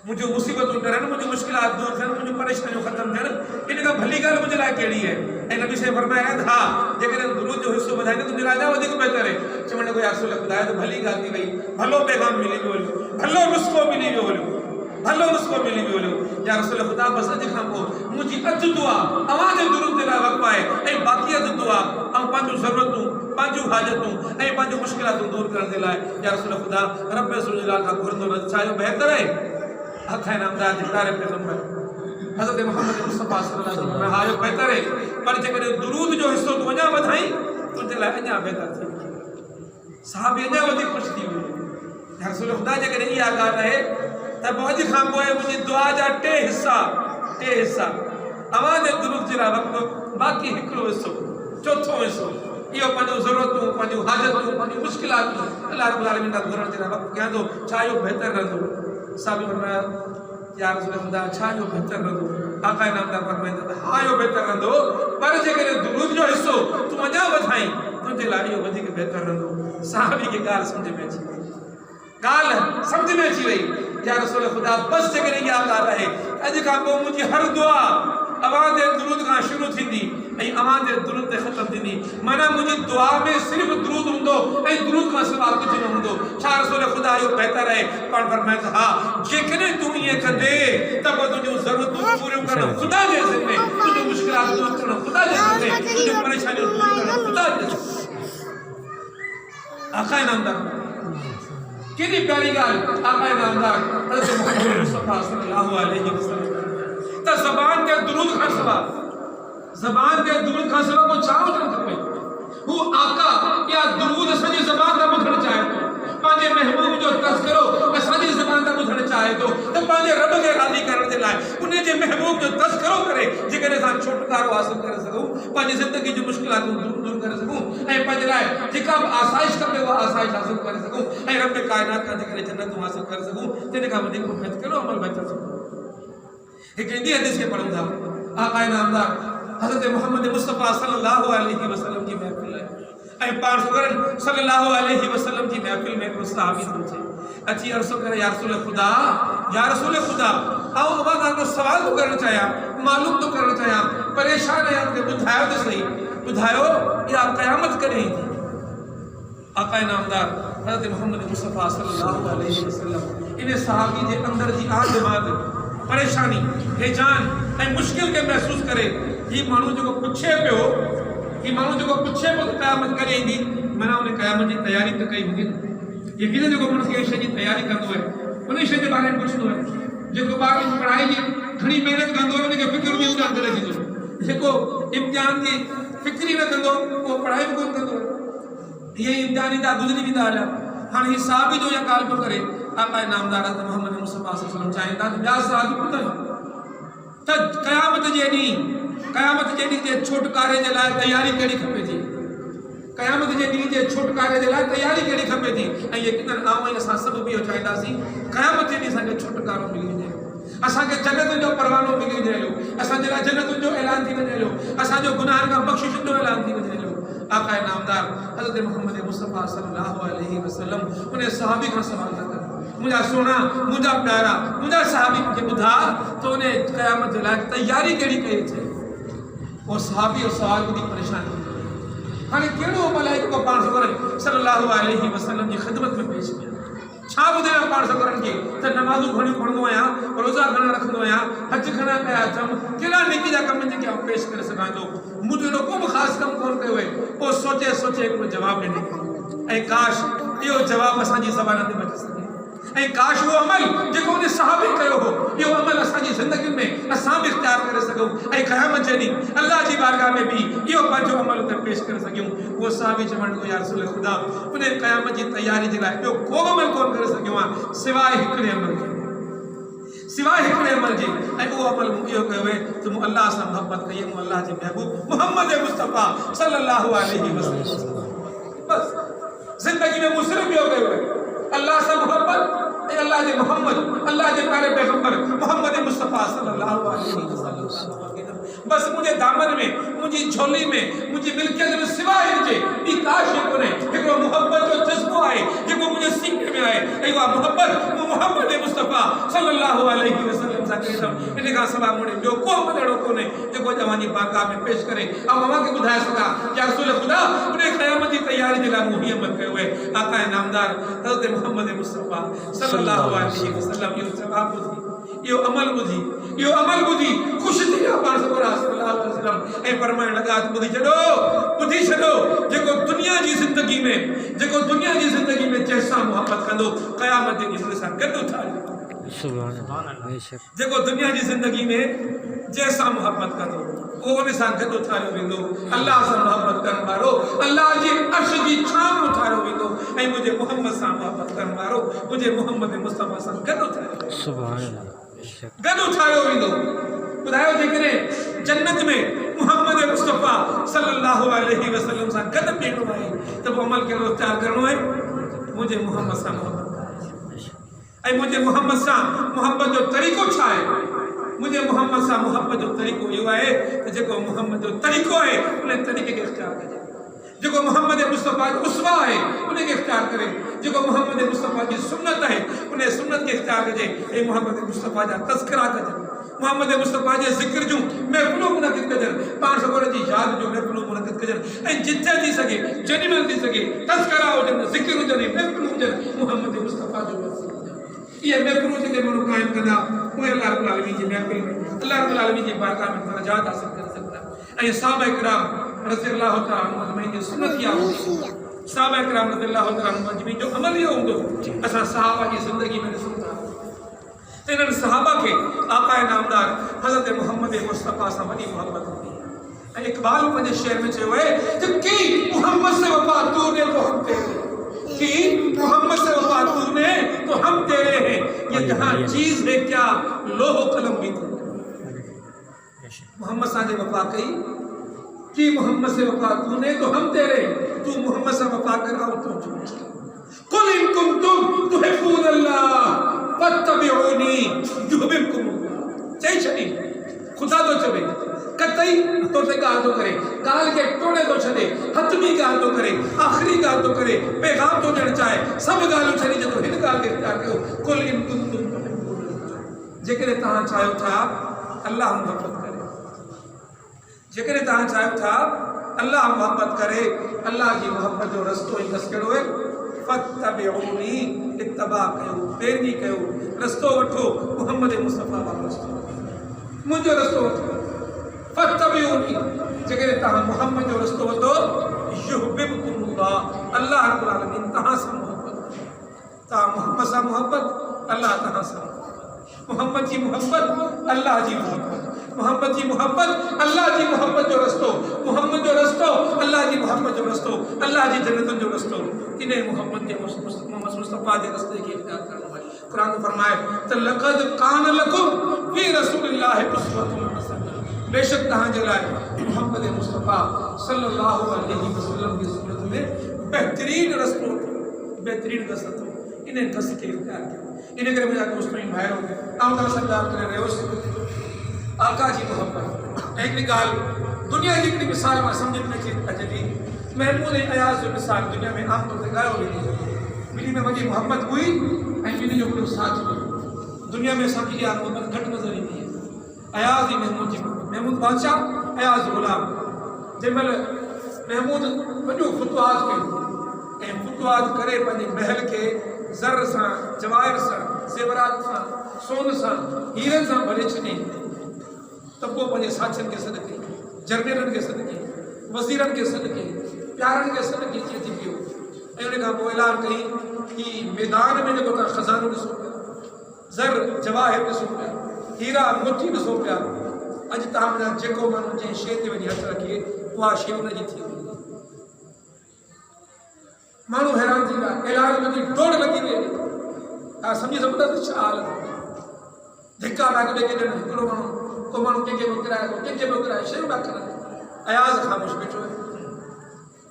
मुझे मुसीबतूं टरनि मुंहिंजी मुश्किलात दूर थियनि मुंहिंजूं परेशानियूं ख़तमु थियनि इन खां भली ॻाल्हि मुंहिंजे लाइ कहिड़ी आहे ऐं नबी साईं फरमाया आहिनि हा जेकॾहिं दुरूद जो हिसो वधाईंदे तुंहिंजे लाइ अञा वधीक बहितर आहे चवण लॻो या रसूल ख़ुदा त भली ॻाल्हि थी वई भलो पैगाम मिली वियो हलियो भलो नुस्ख़ो मिली वियो हलियो भलो नुस्ख़ो मिली वियो हलियो या रसूल ख़ुदा बसि अॼु खां पोइ मुंहिंजी अधु दुआ अवां जे दुरूद जे लाइ वक़्तु आहे ऐं बाक़ी अधु दुआ ऐं पंहिंजूं ज़रूरतूं पंहिंजूं हाजतूं ऐं पंहिंजूं मुश्किलातूं दूर करण जे लाइ या रसूल ख़ुदा रब सुल्लाह खां घुरंदो न छा इहो बहितर आहे आका इनामदार जे प्यारे पैगंबर हज़रत मोहम्मद मुस्तफ़ा सल्लल्लाहु अलैहि वसल्लम हा इहो बहितर आहे पर जेकॾहिं दुरूद जो हिसो तूं अञा वधाई तुंहिंजे लाइ अञा बहितर थी साहबी अञा वधीक ख़ुशि थी वियो या रसूल ख़ुदा जेकॾहिं इहा ॻाल्हि आहे त पोइ अॼु खां पोइ मुंहिंजी दुआ जा टे हिस्सा अवां जे दुरूद जे लाइ वक़्तु बाक़ी हिकिड़ो हिसो चोथों हिसो इहो पंहिंजूं ज़रूरतूं पंहिंजूं हाजतूं पंहिंजूं मुश्किलातूं अल्लाह रब्बुल आलमीन खां घुरण जे लाइ वक़्तु कयां थो छा इहो बहितर रहंदो साहबी फरमाया या रसूल ख़ुदा छा इहो बहितर रहंदो आका इनामदार फरमाईंदा त हा इहो बहितर रहंदो पर जेकॾहिं दुरूद जो हिसो तूं अञा वधाई तुंहिंजे लाइ इहो वधीक बहितर रहंदो साहबी खे ॻाल्हि सम्झ में अची वई या रसूल ख़ुदा बसि जेकॾहिं इहा ॻाल्हि आहे अॼु खां पोइ मुंहिंजी हर दुआ अवां जे दुरूद खां शुरू थींदी ऐं अवां जे दुरूद ते ख़तमु थींदी माना मुंहिंजी दुआ में सिर्फ़ु दुरूद हूंदो ऐं दुरूद खां सवाइ कुझु न हूंदो छा रसूल ख़ुदा इहो बहितर आहे पाण फरमाए थो हा जेकॾहिं तूं ईअं कंदे त पोइ तुंहिंजूं ज़रूरतूं पूरियूं करणु ख़ुदा जे ज़िम्मे तुंहिंजूं मुश्किलात दूर करणु ख़ुदा जे ज़िम्मे तुंहिंजूं परेशानियूं दूर करणु ख़ुदा जे ज़िम्मे आका इनामदार केॾी प्यारी ॻाल्हि आका इनामदार हज़रत मोहम्मद मुस्तफ़ा सल्लल्लाहु अलैहि वसल्लम त ज़बान ते दुरूद खां सवाइ को छा हुजणु खपे हू आका या दुरूद असांजी ज़बान तां ॿुधणु चाहे थो पंहिंजे महबूब जो तज़किरो असांजी ज़बान तां ॿुधणु चाहे थो त पंहिंजे रब खे राज़ी करण जे लाइ उन जे महबूब जो तज़किरो करे जेकॾहिं असां छुटकारो हासिल करे सघूं पंहिंजी ज़िंदगी जूं मुश्किलातूं दूर करे सघूं ऐं पंहिंजे लाइ जेका बि आसाइश खपे उहा आसाइश हासिल करे सघूं ऐं रब काइनात खां जेकॾहिं जन्नतूं हासिल करे सघूं तिन खां वधीक कहिड़ो अमल बहितर थींदो हिकिड़ी ॿी हदीस खे पढ़ूं था आका इनामदार हज़रत मोहम्मद मुस्तफ़ा सल्लल्लाहु अलैहि वसल्लम जी महफ़िल है ऐं पाण सगरन सल्लल्लाहु अलैहि वसल्लम जी महफ़िल में को सहाबी पहुचे अची अर्ज़ करे या रसूल ख़ुदा आओ अवां खां को सवाल तो करणु चाहियां मालूम तो करणु चाहियां परेशान आहियां मूंखे ॿुधायो त सही ॿुधायो इहा क़यामत कॾहिं ईंदी आका इनामदार हज़रत मोहम्मद मुस्तफ़ा सल्लल्लाहु अलैहि वसल्लम इन सहाबी जे अंदर जी आद बात परेशानी बेजान ऐं मुश्किल के महसूस करे ही माण्हू जेको पुछे पियो त क़यामत कॾहिं ईंदी माना उन क़यामत जी तयारी त कई हूंदी न यकीन जेको माण्हू कंहिं शइ जी तयारी कंदो आहे उन शइ जे बारे में पुछंदो आहे जेको ॿार पढ़ाई जी घणी महिनत कंदो आहे उनखे फ़िक्र बि इम्तिहान करे थींदो जेको इम्तिहान जी फ़िक्र ई न कंदो उहो पढ़ाई बि कोन कंदो इहे इम्तिहान ईंदा गुज़री वेंदा हलिया हाणे ही साहबी जो इहा ॻाल्हि पियो करे आका इनामदार मोहम्मद मुस्तफ़ा सल्लल्लाहु अलैहि वसल्लम चाहिनि था ॿिया साहबी ॿुधनि त क़यामत जे ॾींहुं जे छुटकारे जे लाइ तयारी कहिड़ी खपे थी क़यामत जे ॾींहुं जे छुटकारे जे लाइ तयारी कहिड़ी खपे थी ऐं यकीनन आऊं ऐं असां सभु बि इहो चाहींदासीं क़यामत जे ॾींहुं असांखे छुटकारो मिली वञे असांखे जन्नत जो परवानो मिली वञे हलियो असांजे लाइ जन्नत जो ऐलान थी वञे हलियो असांजो गुनाहनि खां बख़्शिश जो ऐलान थी वञे हलियो आका इनामदार हज़रत मोहम्मद मुस्तफ़ा सल्लल्लाहु अलैहि वसल्लम उन सहाबी खां सवाल था कनि मुंहिंजा सोना मुंहिंजा प्यारा मुंहिंजा सहाबी मूंखे ॿुधा त उन क़यामत जे लाइ तयारी कहिड़ी कई अचे वो सहाबी और सवाल ॿुधी परेशान थी हाणे कहिड़ो अमल आहे जेको पाण सल्लल्लाहु अलैहि वसल्लम जी ख़िदमत में पेश कयां छा ॿुधायां पाण सगरनि खे त नमाज़ूं घणियूं पढ़ंदो आहियां रोज़ा घणा रखंदो आहियां हज घणा कया अथमि कहिड़ा नेकी जा कम जेके आउं पेश करे सघां थो मुंहिंजो अहिड़ो को बि ख़ासि कमु कोन कयो आहे पोइ सोचे हिकिड़ो जवाबु ॾिनो ऐं काश इहो जवाबु असांजी ज़बान ते बची सघे ऐं काश उहो अमल जेको उन सहाबी कयो हो इहो अमल असांजी ज़िंदगी में असां बि इख़्तियार करे सघूं कयूं ऐं क़यामत जे ॾींहुं अल्लाह जी बारगाह में बि इहो पंहिंजो अमल उते पेश करे सघूं। उहो साहबी चवण को या रसूल ख़ुदा उन क़यामत जी तयारी जे लाइ ॿियो को अमल कोन करे सघियो आहे सवाइ हिकिड़े अमल जे, सिवाय हिकिड़े अमल जे। ऐं उहो अमल मूं इहो कयो आहे त मूं अल्लाह सां मोहबत कई, मूं अल्लाह जे महबूब मोहम्मद मुस्तफ़ा सल्लल्लाहु अलैहि वसल्लम बस ज़िंदगी में मूं सिर्फ़ु इहो कयो आहे अल्लाह से मोहब्बत, अल्लाह के मोहम्मद, अल्लाह के प्यारे पैगंबर मोहम्मद मुस्तफ़ा सल्लल्लाहु अलैहि वसल्लम बस मुझे दामन में, मुझी झोली में, मुझी मिल्कियत में सिवाय जे ॿी का शइ कोन्हे। हिकिड़ो मोहब्बत जो जज़्बो आहे जेको मुंहिंजे सीने में आहे ऐं उहा मोहब्बत मूं मोहम्मद मुस्तफ़ा सल्लल्लाहु अलैहि वसल्लम सां कई अथमि। इन खां सवाइ मूं ॿियो को अमल अहिड़ो कोन्हे जेको तव्हांजी बारगाह में पेश करे ऐं अव्हांखे ॿुधाए सघां या रसूल ख़ुदा उन क़यामत जी तयारी जे लाइ मूं हीअ अमल कयो आहे। आका नामदार हज़रत मोहम्मद मुस्तफ़ा सल्लल्लाहु अलैहि वसल्लम इहो जवाब ॿुधी, इहो अमल ॿुधी ख़ुशि थी विया पाण सल्लल्लाहु अलैहि वसल्लम ऐं फरमाइण लॻा ॿुधी छॾो जेको दुनिया जी ज़िंदगी में जंहिंसां मोहब्बत कंदो क़यामत जे ॾींहुं सां गॾु उथारियो। सुभान अल्लाह। जेको दुनिया जी ज़िंदगी में जंहिंसां मोहब्बत कंदो उहो उन सां गॾु उथारियो वेंदो। अल्लाह सां मोहब्बत करण वारो अल्लाह जे अर्श जी छां में उथारियो वेंदो ऐं मुंहिंजे मोहम्मद सां मोहब्बत करण वारो मुंहिंजे मोहम्मद मुस्तफ़ा सां गॾु उथारियो। सुभान अल्लाह। गॾु उथारियो वेंदो। ॿुधायो जेकॾहिं जन्नत में मोहम्मद मुस्तफ़ा सल्लल्लाहु अलैहि वसल्लम सां गॾु बीठो आहे त पोइ अमल कहिड़ो इख्तियार करिणो आहे? मुंहिंजे मोहम्मद सां मोहब्बत ऐं मुंहिंजे मोहम्मद सां मोहब्बत जो तरीक़ो छा आहे? मुंहिंजे मोहम्मद सां मोहब्बत जो तरीक़ो इहो आहे त जेको मोहम्मद जो तरीक़ो आहे उन तरीक़े खे इख्तियार कजे। जेको मोहम्मद मुस्तफ़ा जो उस्वा आहे उनखे इख्तियार करे। जेको मोहम्मद मुस्तफ़ा जी सुन्नत आहे उन सुन्नत खे इख्तियार कजे ऐं मोहम्मद मुस्तफ़ा जा तज़किरा कजनि। मोहम्मद मुस्तफ़ा जे ज़िक्र जूं महफ़िलूं मुनक़िद कजनि, पाण सगोर जी यादि जूं महफ़िलूं मुनक़िद कजनि ऐं जिथे थी सघे जेॾी महिल थी सघे तज़किरा हुजनि, ज़िक्र हुजनि, महफ़िलूं हुजनि मोहम्मद मुस्तफ़ा जो ये महफिल जेके माण्हू क़ाइम कंदा उहे अल्लाह रब्बुल आलमीन जी महफिल में अल्लाह रब्बुल आलमीन जी बारगाह में दरजात हासिल करे सघंदा। ऐं सहाबा किराम रज़ियल्लाहु तआला अन्हुम अजमईन जी सुन्नत इहा हूंदी, सहाबा किराम रज़ियल्लाहु तआला अन्हुम अजमईन जो अमल इहो हूंदो। असां सहाबा जी ज़िंदगी में ॾिसूं था त इन्हनि सहाबा खे आका नामदार हज़रत मोहम्मद मुस्तफ़ा सां वॾी मोहब्बत हूंदी। ऐं इक़बाल पंहिंजे शेर में चयो आहे त की मोहम्मद से वफ़ा तूने तो हम तेरे, कि मोहम्मद से वफ़ा तूने तो हम तेरे हैं, ये जहाँ चीज है क्या लोह कलम भी तू। मोहम्मद सां जे वफ़ा कई कि मोहम्मद से वफ़ा तूने तो हम तेरे, तू मोहम्मद से वफ़ा कर आओ तो कुल इन कुंतुम तुहिब्बून अल्लाह फत्तबिऊनी युहब्बुकुमुल्लाह। चई छॾी खुदा तो चवे कतई तो से ॻाल्हि तो करे, ॻाल्हि खे टोड़े तो छॾे, हतमी ॻाल्हि तो करे, आख़िरी ॻाल्हि तो करे, पैगाम तो ॾियणु चाहे, सभु ॻाल्हियूं छॾी जॾहिं हिन ॻाल्हि खे इख्तियार कयो कुल इन कुंतुम तुहिब्बून। जेकॾहिं तव्हां चाहियो था अल्लाह मोहब्बत करे, जेकॾहिं तव्हां चाहियो था अल्लाह मोहब्बत करे, अल्लाह जी मोहब्बत जो रस्तो ई बस कहिड़ो आहे? फत्तबिऊनी, इत्तबा कयो, पैरवी कयो, रस्तो वठो मोहम्मद मुस्तफ़ा वारो रस्तो, मुंहिंजो रस्तो वठो। फत्तबिऊनी, जेकॾहिं तव्हां मोहम्मद जो रस्तो वठो युहब्बुकुमुल्लाह, अल्लाह रब्बुल आलमीन तव्हां सां मोहब्बत, तव्हां मोहम्मद सां मोहब्बत, अल्लाह तव्हां सां मोहम्मद जी मोहब्बत, अल्लाह जी मोहब्बत, मोहम्मद जी मोहब्बत, अल्लाह जी मोहब्बत जो रस्तो, मोहम्मद जो रस्तो, अल्लाह जी मोहब्बत जो रस्तो, अल्लाह जी जन्नतुनि जो रस्तो, इन मोहम्मद जे मोहम्मद मुस्तफ़ा जे रस्ते खे इख्तियार करणो आहे। क़ुरान फरमाए त लक़द कान लकुम फी रसूलिल्लाहि उस्वतुन हसना, बेशक तव्हांजे लाइ मोहम्मद मुस्तफ़ा सल्लल्लाहु अलैहि वसल्लम जी सुन्नत में बेहतरीन रस्तो, बेहतरीन रस्तो, इन रस्ते खे इख्तियार कयो। इन करे मुंहिंजा दोस्त ऐं भाइरो आउं तव्हां सां ॻाल्हि करे रहियोसि आका जी मोहब्बत। ऐं हिकिड़ी ॻाल्हि दुनिया जी हिकिड़ी मिसाल मां सम्झ में अचे थी, महमूद ऐं अयाज़ जो मिसाल दुनिया में आम तौर ते ॻायो वेंदी आहे। ॿिन्ही में वॾी मोहब्बत हुई ऐं ॿिन्ही जो वॾो साथ हुओ। दुनिया में असांखे इहा मोहब्बत घटि नज़र ईंदी आहे। अयाज़ ई महमूद जी, महमूद बादशाह, अयाज़ ग़ुलाम। जंहिं महिल महमूद वॾो फुतवाद कयो ऐं फुतवाद करे पंहिंजे महल खे ज़र सां, जवाहिर सां, ज़ेवरात सां, सोन सां, हीरनि सां भरे छॾी त पोइ पंहिंजे साथियुनि खे सॾु कई, जर्नलनि खे सॾु कई, वज़ीरनि खे सॾु कई, प्यारनि खे सॾु कई, अची पियो ऐं उन खां पोइ ऐलान कई कि मैदान में जेको तव्हां ख़ज़ानो ॾिसो पिया, ज़र जवाहिर ॾिसो पिया, हीरा मोती ॾिसो पिया, अॼु तव्हां जेको माण्हू जंहिं शइ ते वञी हथु रखे उहा शइ उनजी थी वई। माण्हू हैरान थी विया, इलाज में डोड़ लॻी वई। तव्हां सम्झी सघो था त छा हालत धिका लाग ॿिए खे ॾियनि। हिकिड़ो माण्हू को माण्हू कंहिंखे मोकिलाए को कंहिंखे मोकिलाए शयूं था करनि। अयाज़ ख़ामोश वेठो आहे।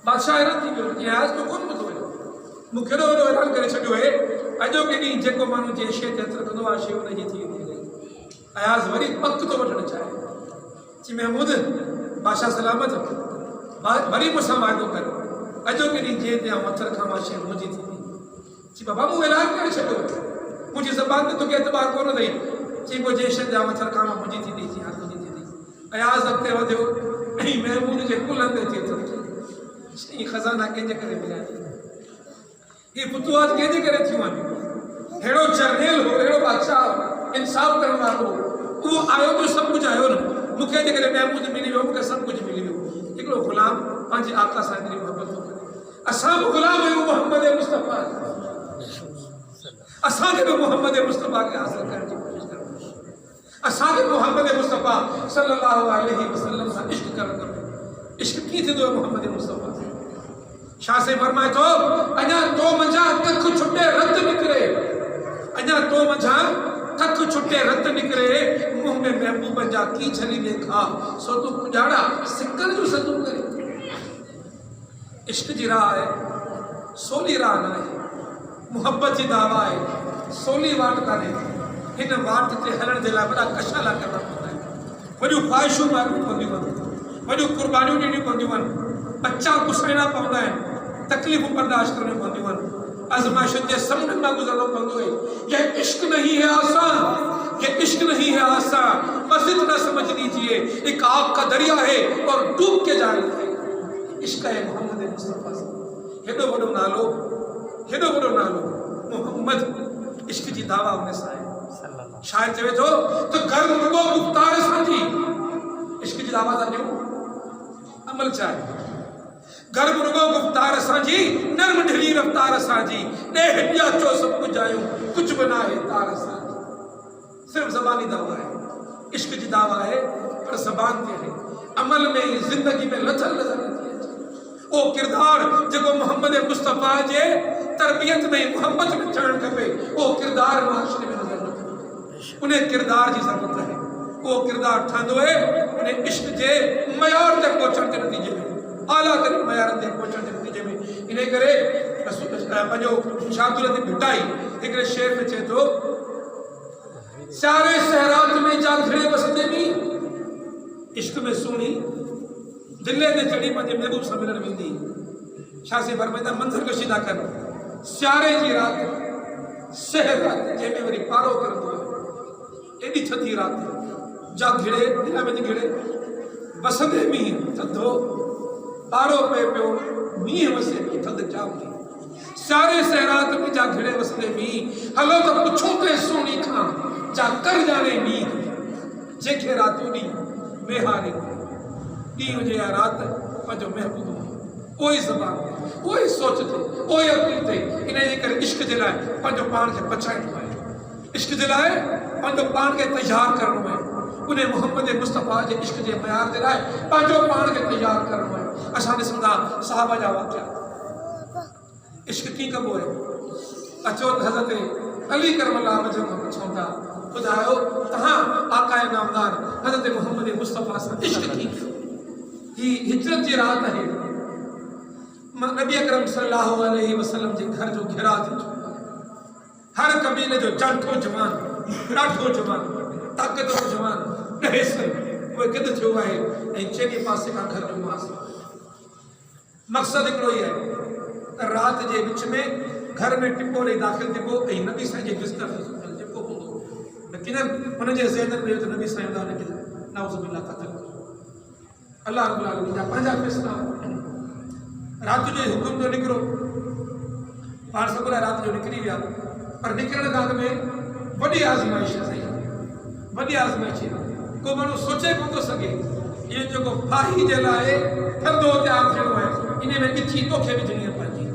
बादशाह हैरान थी वियो कि अयाज़ तो कोन ॿुधो आहे। मूंखे हेॾो वॾो ऐलान करे छॾियो आहे अॼो के ॾींहुं जेको माण्हू जंहिं शइ ते हथु रखंदो आहे शइ उनजी थी वेंदी। अयाज़ वरी पक थो वठणु चाहे चई महमूद बादशाह सलामत वरी मूंसां वाइदो कर अॼो के ॾींहुं जंहिं ते आउं हथु रखां उहा शइ मुंहिंजी थींदी। चई बाबा मूं ऐलान करे छॾियो मुंहिंजी ज़बान ते तोखे एतबार कोन अथई। चई पोइ जंहिं शइ ते आउं हथु रखां उहा मुंहिंजी थींदी। चई हा तुंहिंजी थींदी। अयाज़ अॻिते वधियो ऐं महमूद जे कुलनि ते अची हथु रखियो। चई खज़ाना कंहिंजे करे मिलिया ये फुतुहात कंहिंजे करे थियूं आहिनि। अहिड़ो जर्नेल हो अहिड़ो बादशाह इंसाफ़ करण वारो उहो आयो तो सभु कुझु आयो न। मूंखे जेकॾहिं महमूद मिली वियो मूंखे सभु कुझु मिली वियो। हिकिड़ो ग़ुलाम पंहिंजे आका सां एतिरी मोहबत थो करे। असां बि ग़ुलाम आहियूं मोहम्मद मुस्तफ़ा। असांखे बि मोहम्मद मुस्तफ़ा खे हासिल करण जी कोशिशि करणु। असांखे मोहम्मद मुस्तफ़ा सल्लल्लाहु अलैहि वसल्लम सां इश्क करणु खपे। इश्क कीअं थींदो आहे मोहम्मद मुस्तफ़ा सां? शाह से फरमाए थो अञा तो मंझां कख छुटे रत निकिरे। अञा तो मंझां कख छुटे रत निकिरे मुंह में महबूब जा की छली देखा सो तू कुजाड़ा सिकर जो सदू करे। इश्क जी राह है सोली राह न आहे। मोहब्बत जी दावा है सोली वाट कान्हे। हिन वाट ते हलण जे लाइ वॾा कशाला करणा पवंदा आहिनि। वॾियूं ख़्वाहिशूं मारणियूं पवंदियूं आहिनि। वॾियूं क़ुर्बानियूं ॾियणियूं पवंदियूं आहिनि। बच्चा गुसाइणा पवंदा आहिनि। तकलीफ़ूं बर्दाश्त करनी पवंदियूं आहिनि। आज़माइशुनि जे समुंड मां गुज़रना पवंदो है। ये इश्क नहीं है आसान। ये इश्क नहीं है आसान। बस इतना समझ लीजिए एक आग का दरिया है और डूब के जाएंगे। इश्क है मोहम्मद मुस्तफ़ा से। हेॾो वॾो नालो हेॾो वॾो नालो मोहम्मद। इश्क जी दावा हुन सां आहे। शायर चवे थो त गर्म रुगो गुफ़्तार सां जी इश्क जी दावा था ॾियूं अमल चाहे। गर्म रुगो गुफ्तार साजी नर्म ढिली रफ्तार साजी ने हटिया चो सब कुछ आयूं कुछ बना है तार साजी। सिर्फ ज़बानी दावा है। इश्क जी दावा है पर ज़बान ते है। अमल में जिंदगी में लचल नजर नथी अचे। ओ किरदार जेको मोहम्मद मुस्तफ़ा जे तरबियत में मोहब्बत में चढ़ण खपे ओ किरदार माशरे में नजर नथो अचे। उन किरदार जी ज़रूरत है। वो किरदार ठहंदो है उन इश्क जे मयार ते पहुचण के नतीजे में आला तरीन मयारनि ते पहुचण जे नतीजे में। इन करे पंहिंजो शादुल ते भिटाई हिकिड़े शेर में चए थो सारे सहरात में जा घिड़े वसंदे में इश्क में सुहिणी दिले ते चढ़ी पंहिंजे महबूब सां मिलण वेंदी। छा से फरमाईंदा मंज़र कशीदा कर सियारे जी रात सहर रात जंहिंमें वरी पारो करंदो आहे। एॾी थधी रात जा घिड़े दिला में घिड़े वसंदे में थधो पारो पे पियो मींहुं वसे पियो थधि जाम थी। सारे सहरात में जा घिड़े वसंदे मींहुं हलो त पुछूं ते सोनी खां जा कर जाने मींहुं जंहिंखे रातियूं ॾींहुं वेहारे ॾींहुं हुजे या राति पंहिंजो महबूब उहो ई ज़बान ते उहो ई सोच ते उहो ई अक़ल ते। इन जे करे इश्क जे लाइ पंहिंजो पाण खे बचाइणो आहे। इश्क जे लाइ पंहिंजो पाण खे तैयार करणो आहे। उन मोहम्मद मुस्तफ़ा जे इश्क जे मयार जे लाइ पंहिंजो पाण खे तैयार करणो आहे। असां ॾिसूं था सहाबा जा वाक़िया। इश्क कीअं कबो आहे? अचो त हज़रत अली करमल्लाह वजह खां पुछूं था ॿुधायो तव्हां आकाए नामदार हज़रत मोहम्मद मुस्तफ़ा सां इश्क कीअं कयो? ही हिजरत जी रात आहे। नबी अकरम सल्लल्लाहु अलैहि वसल्लम जे घर जो घिरा थी चुको आहे। हर कबीले जो जाठो जवान ॾाढो जवान ताक़तवर जवान ॾहे साईं उहे गिद थियो आहे ऐं चेनी पासे खां घर जो मास। मक़सदु हिकिड़ो ई आहे त राति जे विच में घर में टिपो ॾेई दाख़िल थिबो ऐं नबी साईं जे बिस्तर ते सुतल जेको हूंदो लेकिन हुनजे ज़हन में त नबी साईं हूंदा लेकिन नाउज़ुबिल्लाह क़तल अल्लाह रब्बुल आलमीन जा पंहिंजा फ़ैसिला। राति जो हुकुम जो निकिरो पाण सभु लाइ राति जो निकिरी विया पर निकिरण खां अॻु में वॾी आज़माइश आहे। वॾी आज़माइश को माण्हू सोचे कोन थो सघे इहो जेको फाही जे लाइ थधो तयारु थियणो आहे इन में ॾिठी तोखे विझणी आहे पंहिंजी।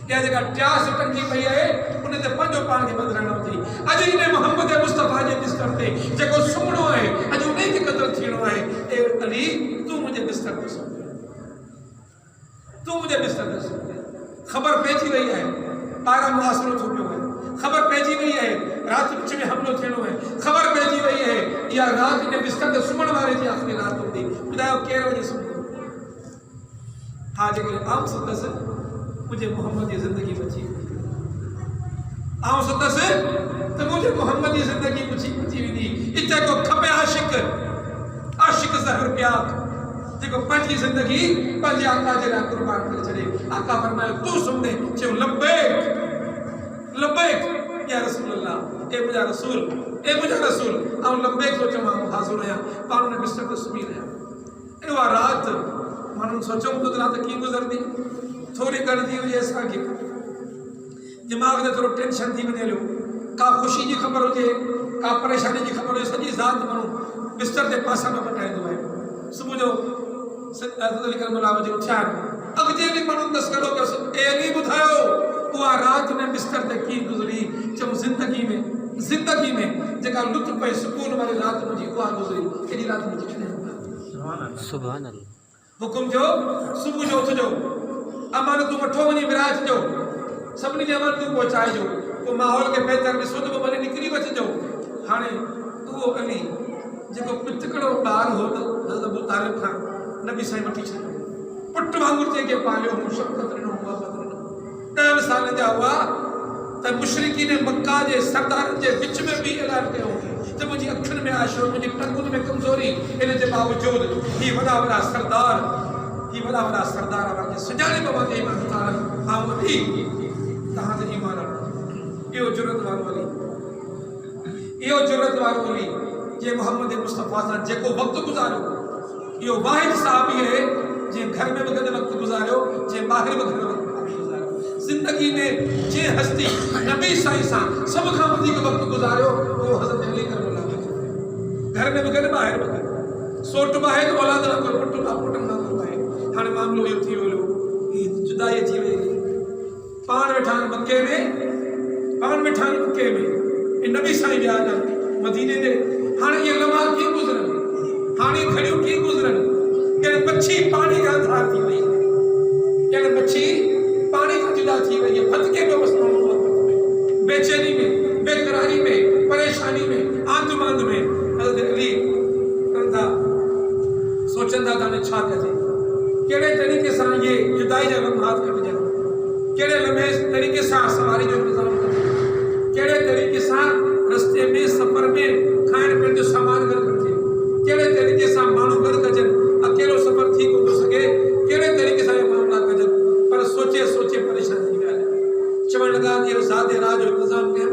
इहा जेका ट्यास टंगी पई आहे उन ते पंहिंजो पाण खे बदिलणो अथई। अॼु इन मोहम्मद मुस्तफ़ा जे बिस्तर ते जेको सुम्हणो आहे अॼु उन खे क़दुरु थियणो बिस्तर ते सुम्ही ख़बर पइजी वई आहे ॿाहिरां मुआसिरो थो पियो आहे ख़बर पइजी वई आहे राति विच में हमलो थियणो आहे ख़बर पइजी वई आहे इहा राति इन बिस्तर ते सुम्हण वारे जी आख़िरी राति हूंदी ॿुधायो केरु वञी सुम्हंदो हा जेकॾहिं आउं संदसि मुंहिंजे मोहम्मद जी ज़िंदगी बची आउं संदसि त मुंहिंजे मोहम्मद जी ज़िंदगी बची वेंदी इते को खपे आशिक ज़हर प्याक जेको पंहिंजी ज़िंदगी पंहिंजे आका जे लाइ क़ुर्बान करे छॾे आका फरमायो तूं सुम्हे चयो लब्बैक या रसूल अल्लाह ए मुंहिंजा रसूल ऐं लब्बैक थो चवां हाज़िर आहियां पाण उन बिस्तर ते सुम्ही रहिया उहा राति माण्हुनि सोचूं त राति कीअं गुज़रंदी थोरी घणी थी हुजे असांखे दिमाग़ ते थोरो टेंशन थी वञे हलियो का ख़ुशी जी ख़बर हुजे का परेशानी जी ख़बर हुजे सॼी ज़ात माण्हू बिस्तर ते पासा में पटाईंदो आहे सुबुह जो उथिया अॻिते बि माण्हू तस्करो कयोसि ए अली ॿुधायो उहा राति में बिस्तर ते कीअं गुज़री चऊं ज़िंदगी में जेका लुत्फ़ ऐं सुकून वारी राति मुंहिंजी उहा गुज़री केॾी राति मुंहिंजी कॾहिं सुभान अल्लाह हुकुम जो सुबुह जो उथिजो अमानतूं वठो वञी विराइजो सभिनी खे अमानतूं पहुचाइजो पोइ माहौल खे बहितर ॾिसो त पोइ भले निकिरी अचिजो हाणे उहो अली जेको पितकड़ो ॿारु हो त हज़रत अबू तालिब खां नबी साईं वठी छॾियो पुट वांगुरु जंहिंखे पालियो मुशक़त ॾिनो मुहबत ॾिनो 10 साल जा हुआ त मुशरिकीन मक्का जे सरदारनि जे विच में बि ऐलान कयो त मुंहिंजी अखियुनि में आशो मुंहिंजी टंगुनि में कमज़ोरी इन जे बावजूदि ही वॾा सरदार सुञाणे पवंदे ईमान ताला आऊं अली तव्हां ते ईमान रखो इहो जुरत वारो अली जे मोहम्मद मुस्तफ़ा सां जेको वक़्तु गुज़ारियो इहो वाहिद साहबी आहे जंहिं घर में बि गॾु वक़्तु गुज़ारियो जंहिं ॿाहिरि बि गॾु वक़्तु गुज़ारियो ज़िंदगी में जे हस्ती नबी साईं सां सभ खां वधीक वक़्तु गुज़ारियो उहो हज़रत अली करबला घर में बि गॾु ॿाहिरि बि गॾु सोट बि आहे त औलाद न कोई पुटु न आहे हाणे मामलो इहो थी वियो ही जुदाई अची वई पाण वेठा मके में नबी साईं विया मदीने ते हाणे इहे लम्हा कीअं गुज़रनि हाणे घड़ियूं कीअं गुज़रनि ॼण मच्छी पाणी खां धार थी वई ॼण मच्छी पाणी खां जुदा थी वई आहे फतके पियो बसि माण्हू बेचैनी में बेक़रारी में परेशानी में आंदमांद में हज़रत अली था सोचनि था त हाणे छा कजे कहिड़े तरीक़े सां इहे जुदाई जा लम्हात कटिजनि कहिड़े लम्हे तरीक़े सां सवारी जो इंतज़ाम कजे कहिड़े तरीक़े सां रस्ते में सफ़र में खाइण पीअण जो सामान गॾु कजे कहिड़े तरीक़े सां माण्हू गॾु कजनि अकेलो सफ़र थी कोन थो सघे कहिड़े तरीक़े सां इहे मामला कजनि पर सोचे परेशान थी विया चवणु लॻा त इहो ज़ाते राह जो इंतज़ाम कयो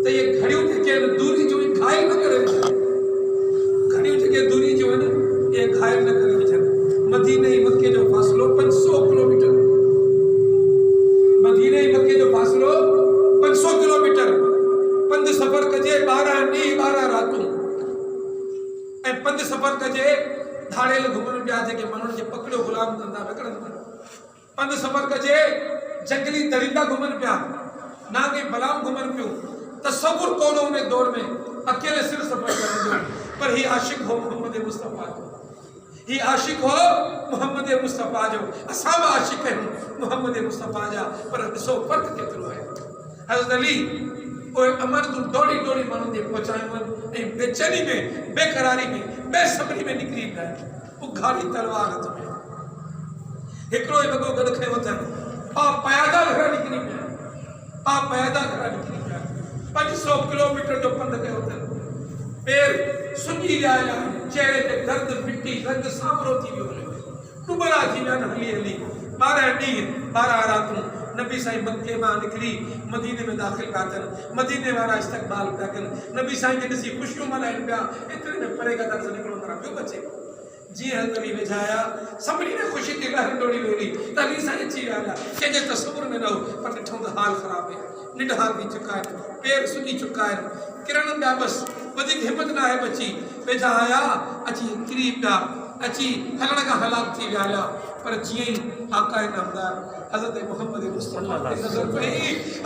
त इहे घड़ियूं जेके आहिनि दूरी जो घायल न करे विझनि घड़ियूं जेके दूरी जो आहिनि इहे घायल न करे विझनि मदीने मके जो फ़ासिलो 500 किलोमीटर मदीने मके जो फ़ासिलो 500 किलोमीटर पंध सफ़र कजे 12 ॾींहं 12 रातूं ऐं पंध सफ़र कजे धाड़ेल घुमनि पिया जेके माण्हुनि खे पकड़ियो ग़ुलाम कंदा विकिणनि पिया पंध सफ़र कजे जंगली दरिंदा घुमनि पिया नांगे बलाऊं घुमनि पियूं तसव्वुर कोन उन दौर में अकेले सिर सफ़र करण जो पर ही आशिक हो मोहम्मद मुस्तफ़ा जो ही आशिक हो मोहम्मद मुस्तफ़ा जो असां बि आशिक आहियूं मोहम्मद मुस्तफ़ा जा पर ॾिसो फ़र्क़ु केतिरो आहे हज़रत अली उहे अमरतूं दौड़ी माण्हुनि ते पहुचायूं आहिनि ऐं बेचैनी में बेक़रारी में बेसब्री में निकिरी पिया आहिनि उघाड़ी तलवार हथ में हिकिड़ो ई वॻो गॾु खयो अथनि पयादा घरां निकिरी पिया 500 किलोमीटर जो पंधु कयो अथनि पेर सुॼी विया चेहरे ते दर्द मिटी रंग सामरो थी वियो टुबड़ा थी विया हली 12 ॾींहं 12 रातूं नबी साईं मक्के मां निकिरी मदीने में दाख़िल पिया थियनि मदीने वारा इस्तक़बाल पिया कनि नबी साईं खे ॾिसी ख़ुशियूं मल्हाइनि पिया एतिरे में परे खां तर्ज़ निकिरो न पियो बचे जीअं हज़रत अली वेझाया सभिनी ने ख़ुशी थी लहर डोड़ी वेही त अली साईं अची विया कंहिंजे तसव्वुर में न हो पर ॾिठो त हाल ख़राबु आहे निढहाल थी चुका आहिनि पेर सुॼी चुका आहिनि किरण पिया बसि वधीक हिमत न आहे बची वेझा आया अची किरी पिया अची हलण खां हलाक थी विया हलिया पर जीअं ई आका नामदार हज़रत मोहम्मद मुस्तफ़ा ते नज़र पई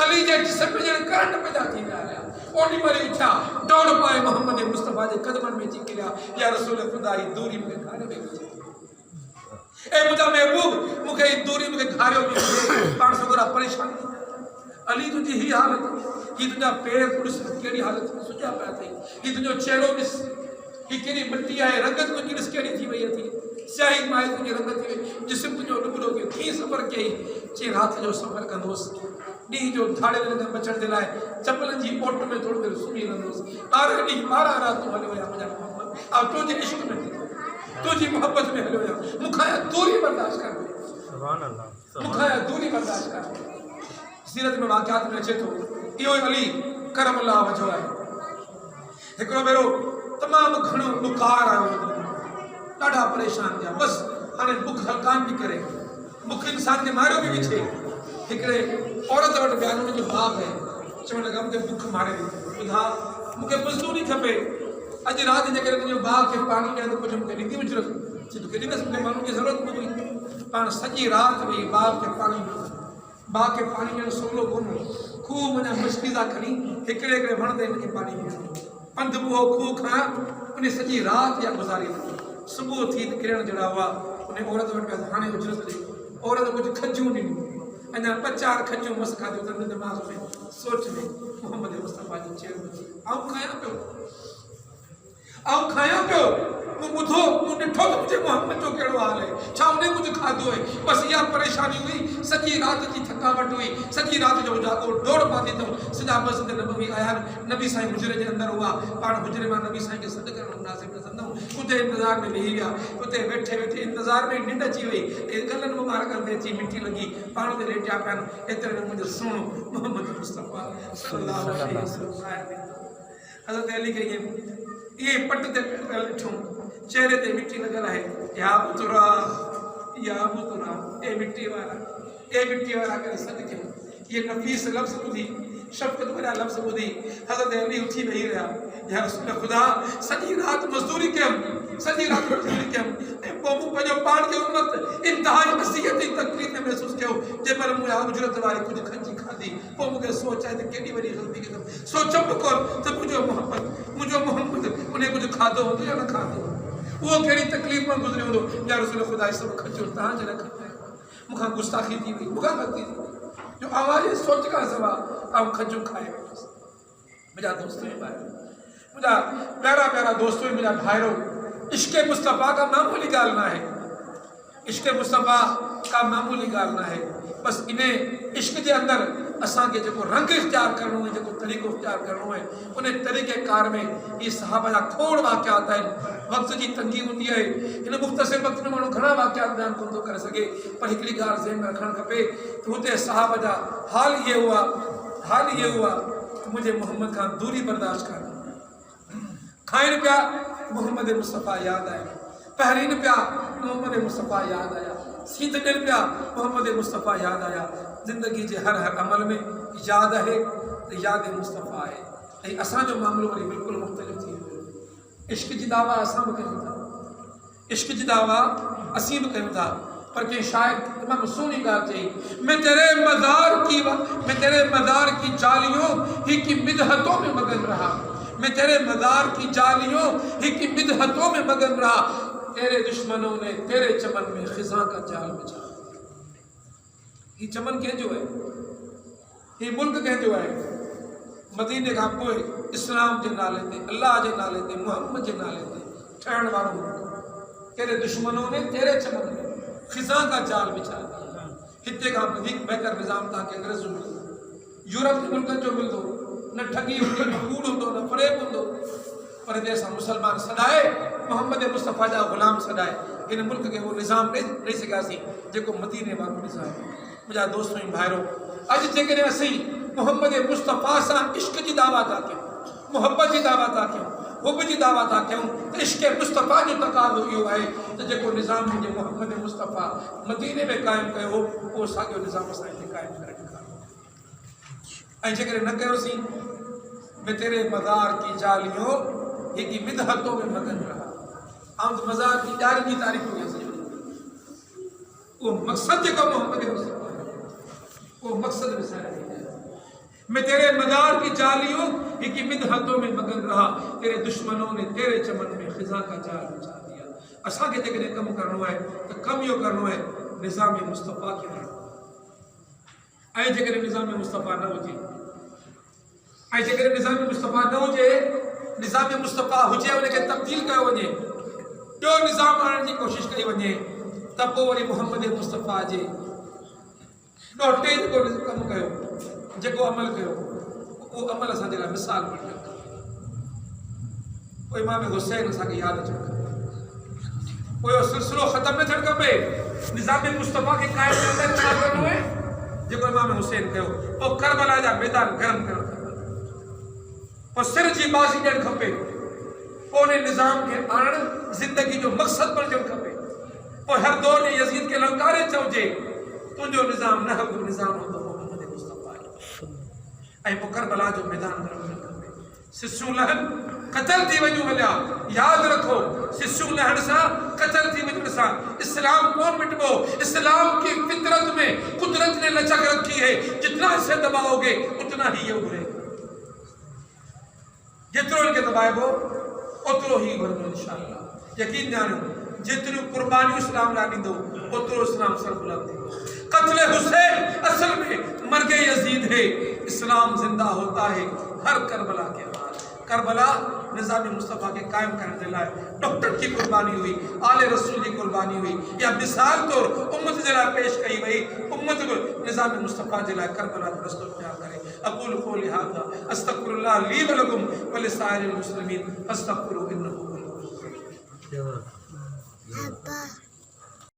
अली जे जिस्म में ॼण करंट पैदा थी विया हलिया ओॾी महिल उथिया दौड़ पाए मोहम्मद मुस्तफ़ा जे क़दमनि में अची किरिया या रसूल ख़ुदा जी दूरी में कान वेही ए मुझा महबूब मुखे दूरी मुखे घारियो पाण सगरा परेशान अली तुझी ही हालत ही तुझा पैर पुलिस केड़ी हालत में सुजा पिया थई ही तुझो चेहरो ॾिस ही केड़ी मिट्टी आहे रंगत तुझी ॾिस केड़ी थी वई थी स्याही माए तुझी रंगत थी वई जिस्म तुझो डुबड़ो के थी सफ़र कई चे रात जो सफ़र कंदोस डी जो धाड़े में बचण जे लाइ चपलन जी ओट में थोड़ी देर सुम्ही रहंदोस 12 रातूं हली विया मुंहिंजा मोहम्मद अब तुझे इश्क में तुझी मोहब्बत में हलियो विया मुखां दूरी बर्दाश्त कर सुभान अल्लाह मुखां दूरी बर्दाश्त कर सीरत में वाक़ियात में अचे थो इहो अली करम अल्लाह वजो आहे हिकिड़ो भेरो तमामु घणो ॾुकार आयो ॾाढा परेशान थिया बस हाणे बुख हलकान भी करे बुख इंसान के मारियो भी विछे हिकिड़े औरत वटि विया उनजो बाप है चवण लॻा मूंखे बुख मारे ॿुधा मूंखे मज़दूरी खपे अॼु राति जेकॾहिं तुंहिंजो बाप खे पाणी ॾियां त कुझु मूंखे ॾींदी विझो चई तोखे ॾींदसि मूंखे माण्हुनि जी ज़रूरत पवंदी पाण सॼी राति वेही बाप खे पाणी ॾिनो बाप खे पाणी ॾियणु सवलो कोन खूह मुंहिंजा मुश्किज़ा खणी हिकिड़े हिकिड़े वण ते मूंखे पाणी ॾिनो पंधु उहो खूह खां उन सॼी राति या गुज़ारी सुबुह थी किरण जहिड़ा हुआ उन औरत वटि विया हाणे उजरत ॾे औरत कुझु खजूं ॾिनियूं अञा 4 खजूं मस खाधियूं त दिमाग़ में सोच में मोहम्मद मुस्तफ़ा जी चेहरो आऊं खायां पियो मूं ॿुधो मूं ॾिठो त मुंहिंजे मोहम्मद जो कहिड़ो हाल आहे छा उन कुझु खाधो आहे बसि इहा परेशानी हुई सॼी राति जी थकावट हुई सॼी राति जो जाॻो डोड़ पाती अथऊं सॼा मस्जिद नबवी आया नबी साईं हुजरे जे अंदरि हुआ पाण हुजरे मां नबी साईं खे सॾु करणु मुनासिब न सम्झूं उते इंतज़ार में वेही विया उते वेठे वेठे इंतज़ार में निंड अची वई गलनि मुबारकनि ते अची मिठी लॻी पाण ते लेटिया पिया आहिनि एतिरे में मुंहिंजो सुहिणो मोहम्मद मुस्तफ़ा सल्लल्लाहु अलैहि वसल्लम हज़रत अली खे ये पट ते ॾिठूं चेहरे ते मिट्टी लॻल आहे या पुतरा ए मिट्टी वारा करे सॾु कयूं ये नफ़ीस लफ़्ज़ ॿुधी शफ़क़त भरिया लफ़्ज़ ॿुधी हज़रत अली उथी वेही रहिया या रसूल ख़ुदा सॼी राति मज़दूरी कयमि ऐं पोइ मूं पंहिंजो पाण खे उमत इंतिहाई असियत जी तकलीफ़ में महसूसु कयो जेमहिल मूं उजरत वारी कुझु खंजी खाधी पोइ मूंखे सोच आहे त केॾी वॾी ग़लती कई सोचो बि कोन त मुंहिंजो मोहम्मद उन कुझु खाधो हूंदो या न खाधो उहो कहिड़ी तकलीफ़ में गुज़रियो हूंदो या रसूल ख़ुदा सभु खजो तव्हांजे लाइ खपे मूंखां गुस्ताखी थी वई मूंखां ग़लती थी वई जो आवाज़ सोच खां सवा आऊं खजूं खाए वेठुसि मुंहिंजा दोस्त मुंहिंजा प्यारा दोस्त मुंहिंजा भाइरो इश्क़ मुस्तफ़ा का मामूली ॻाल्हि न आहे इश्क़ मुस्तफ़ा का मामूली ॻाल्हि न आहे बसि इन इश्क़ जे अंदरि असांखे जेको रंग इख्तियार करिणो आहे जेको तरीक़ो इख्तियार करिणो आहे उन तरीक़ेकार में इहे सहाबा जा खोड़ वाक़ियात आहिनि वक़्त जी तंगी हूंदी आहे हिन मुख़्तसिर वक़्त में माण्हू घणा वाक़ियात बयानु कोन थो करे सघे पर हिकिड़ी ॻाल्हि ज़हन में रखणु खपे त हुते सहाबा जा हाल इहे हुआ मुंहिंजे मोहम्मद खां दूरी बर्दाश्त कनि खाइनि पिया मोहम्मद मुस्तफ़ा यादि आया पहरीन पिया मोहम्मद मुस्तफ़ा यादि आया सीत ॾियनि पिया मोहम्मद मुस्तफ़ा यादि आया ज़िंदगी जे हर अमल में यादि आहे त यादि मुस्तफ़ा आहे ऐं असांजो मामिलो वरी बिल्कुलु मुख़्तलिफ़ थी वियो इश्क़ जी दावा असां बि कयूं था इश्क़ जी दावा असीं बि कयूं था पर कंहिं शायद तमामु सुहिणी ॻाल्हि चई मैं तेरे मज़ार की जालियों ही की मिदहतों में मगन रहा मैं तेरे मज़ार की जालियों ही की मिदहतों में मगन रहा तेरे दुश्मनों ने तेरे चमन में खिज़ा का जाल बिछा ये चमन कंहिंजो है ये मुल्क कंहिंजो है मदीने खां पोइ इस्लाम जे नाले ते अल्लाह जे नाले ते मोहम्मद जे नाले ते ठहण वारो मुल्क तेरे दुश्मनों ने तेरे चमन में खिज़ा का जाल बिछा दिया हिते खां वधीक बहितर निज़ाम तव्हांखे अंग्रेज़ जो मिलंदो यूरोप के मुल्कनि जो मिलंदो न ठगी हूंदी न कूड़ हूंदो न फरेब हूंदो पर हिते असां मुसलमान सदाए मोहम्मद मुस्तफ़ा जा ग़ुलाम सदाए हिन मुल्क खे उहो निज़ाम ॾेई सघियासीं जेको मदीने वारो निज़ाम मुंहिंजा दोस्त ऐं भाइरो अॼु जेकॾहिं असीं मोहम्मद मुस्तफ़ा सां इश्क़ जी दावा था कयूं मोहब्बत जी दावा था कयूं हुब जी दावा था कयूं त इश्क़ मुस्तफ़ा जो तक़ाज़ो इहो आहे त जेको निज़ाम मुंहिंजे मोहम्मद मुस्तफ़ा मदीने में क़ाइमु कयो हो उहो साॻियो निज़ाम असां हिते क़ाइमु करे ॾेखारियो ऐं जेकॾहिं न कयोसीं मैं तेरे मज़ार की जालियों ये की मिदहतों में मगन रहा आउं त मज़ार की ॼारनि जी तारीफ़ कयां सॼो उहो मक़सदु जेको मोहम्मद मुस्तफ़ा वो मक़सदु विसारे मैं तेरे मज़ार की जालियों की मिदहतों में मगन रहा तेरे दुश्मनों ने तेरे चमन में खिज़ा का जाल बिछा दिया असांखे जेकॾहिं कमु करिणो आहे त कमु इहो करिणो आहे निज़ाम मुस्तफ़ा खे वणो ऐं जेकॾहिं निज़ाम मुस्तफ़ा न हुजे ऐं जेकॾहिं निज़ाम मुस्तफ़ा न हुजे निज़ाम मुस्तफ़ा हुजे उनखे तब्दील कयो वञे ॿियो निज़ाम आणण जी कोशिशि कई वञे त पोइ वरी मोहम्मद मुस्तफ़ा जे ॿियो टे जेको कमु कयो जेको अमल कयो उहो अमल असांजे लाइ मिसाल बणिजो पोइ इमाम हुसैन असांखे यादि अचणु खपे पोइ इहो सिलसिलो ख़तमु न थियणु खपे निज़ाम मुस्तफ़ा खे क़ाइमु करणु आहे जेको इमाम हुसैन कयो पोइ करबला जा मैदान गरम करणु खपे पोइ सिर जी बाज़ी ॾियणु खपे पोइ उन निज़ाम खे आणणु ज़िंदगी जो मक़सदु बणिजणु खपे पोइ हर दौर में यज़ीद खे ललकारे चइजे तुंहिंजो निज़ाम न हक़ निज़ाम हूंदो मोहम्मद मुस्तफ़ा ऐं पोइ करबला जो मैदान गरम करणु खपे सिसूं लहनि क़तल थी वञूं हलिया यादि रखो सिसूं लहण सां क़तल थी वञण सां इस्लाम कोन मिटबो इस्लाम की फितरत में कुदरत ने लचक रखी है जितना इसे दबाओगे उतना ही ये उभरेगा जेतिरो इनखे दबाइबो ओतिरो ही उभरंदो इंशाअल्लाह यकीन ॼाणो जेतिरियूं कुर्बानियूं इस्लाम लाइ ॾींदो ओतिरो इस्लाम सरबुलंद थींदो क़त्ल हुसैन असल में मर्गे यजीद है इस्लाम जिंदा होता है हर करबला के बाद करबला निज़ाम मुस्तफ़ा के कायम करने के लिए डॉक्टर की कुर्बानी हुई आले रसूल की कुर्बानी हुई या मिसाल तौर उम्मत जे लाइ पेश कई वई उम्मत को निज़ाम मुस्तफ़ा जे लाइ करबला जो रस्तो इख्तियार करे अक़ूलु क़ौली हाज़ा अस्तग़फिरुल्लाह ली व लकुम व लिसाइरिल मुस्लिमीन फस्तग़फिरूहु इन्नहु हुवल गफ़ूरुर रहीम।